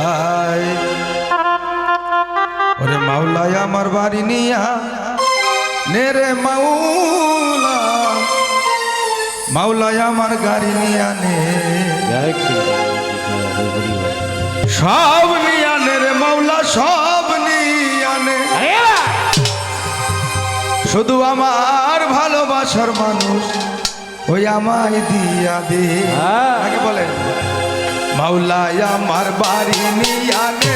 হায় ওরে মাওলাই আমার বাড়ি নিয়া নেরে মাওলা, মাওলাই আমার গাড়ি নিয়া নে, সব নিয়া নে রে মাওলা, সব নিয়া নে, শুধু আমার ভালোবাসার মানুষ ওই আমায় দিয়া দে। আগে বলেন মাওলাই আমার বাড়ি নিয়া নে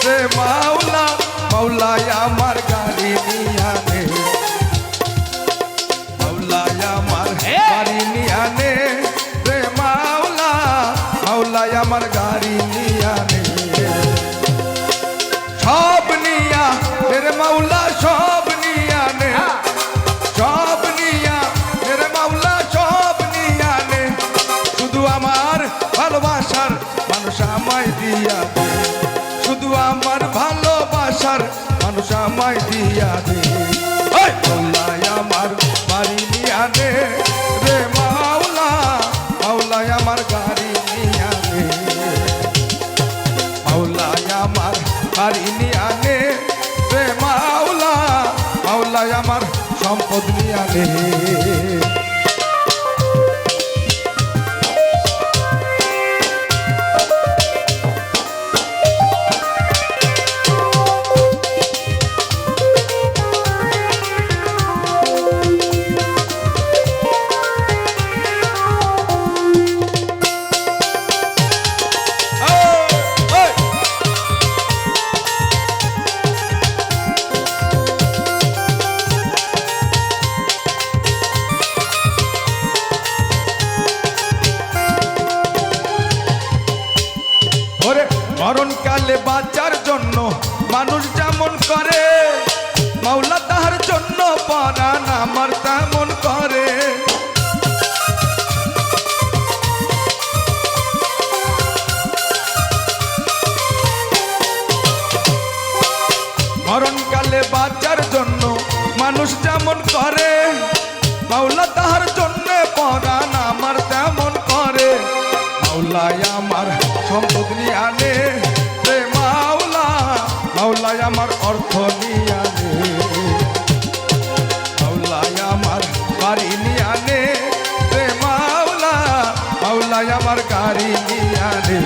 রে মাওলা, মাওলাই আমার গাড়ি নিয়া নে, মাওলাই আমার গাড়ি নিয়া নে রে মাওলা, মাওলাই আমার গাড়ি নিয়া নে, সব নিয়া রে মাওলা, সব নিয়া নে, সব নিয়া রে মাওলা, সব নিয়া নে, শুধু আমার ভালোবাসার মানুষ আমায় দিয়া দে, শুধু আমার ভালোবাসার মানুষ আমায় দিয়া দে। মাওলাই আমার বাড়ি নিয়া নে রে মাওলা, মাওলাই আমার গাড়ি নিয়া নে, মাওলাই আমার গাড়ি নিয়া নে রে মাওলা, মাওলাই আমার সম্পদ নিয়া নে। মরণকালে বাঁচার জন্য মানুষ যেমন করে, মাওলা তাহার জন্য পরাণ আমার তেমন করে, মরণকালে বাঁচার জন্য মানুষ যেমন করে, মাওলা তাহার জন্য পরাণ আমার তেমন করে, মাওলাই আমার সম্পদ নিয়া নে রে মাওলা, মাওলাই আমার অর্থ নিয়া নে, মাওলাই আমার বাড়ি নিয়া নে রে মাওলা, মাওলাই আমার গাড়ি নিয়া নে।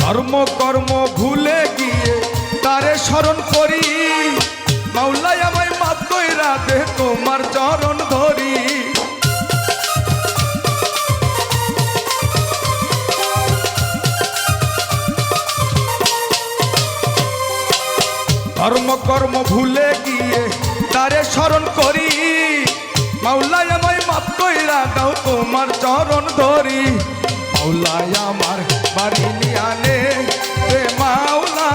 ধর্ম কর্ম ভুলে গিয়ে তারে স্মরণ করি, মাওলাই আমায় মাফ কইরা দে তোমার চরণ ধরি, ধর্ম কর্ম ভুলে গিয়ে তারে স্মরণ করি, মাওলাই আমায় মাফ কইরা দাও তোমার চরণ ধরি, মাওলাই আমার বাড়ি নিয়া নে রে মাওলা,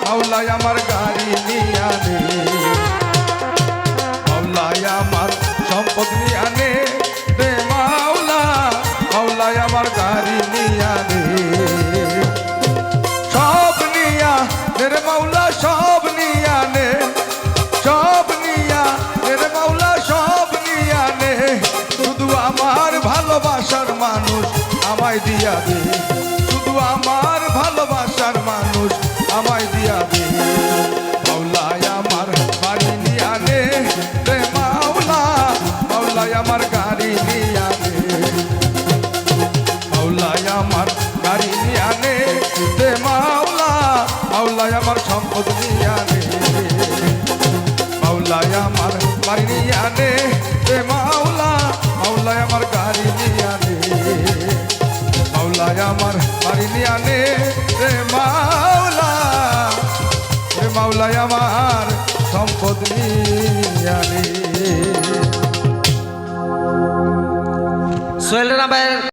মাওলাই আমার গাড়ি নিয়া নে, মাওলাই আমার সম্পদ নিয়া নে রে মাওলা, মাওলাই আমার গাড়ি নিয়া নে, সব নিয়া রে মাওলা, সব নিয়া নে, সব নিয়া রে মাওলা, সব নিয়া নে, শুধু আমার ভালোবাসার মানুষ আমায় দিয়া দে, শুধু আমার ভালোবাসার মানুষ আমায় দিয়া দে, মাওলাই আমার বাড়ি নিয়া নে রে মাওলা, মাওলাই আমার গাড়ি নিয়া নে, মাওলাই আমার গাড়ি নিয়া নে রে মাওলা, মাওলাই আমার সম্পদ নিয়া নে, মাওলাই আমার বাড়ি নিয়া নে রে মাওলা, মাওলাই আমার গাড়ি নিয়া নে, মাওলাই আমার বাড়ি নিয়া নে রে মাওলা, রে মাওলাই আমার সম্পদ নিয়া নে। সোহেল রানা ভাইয়ের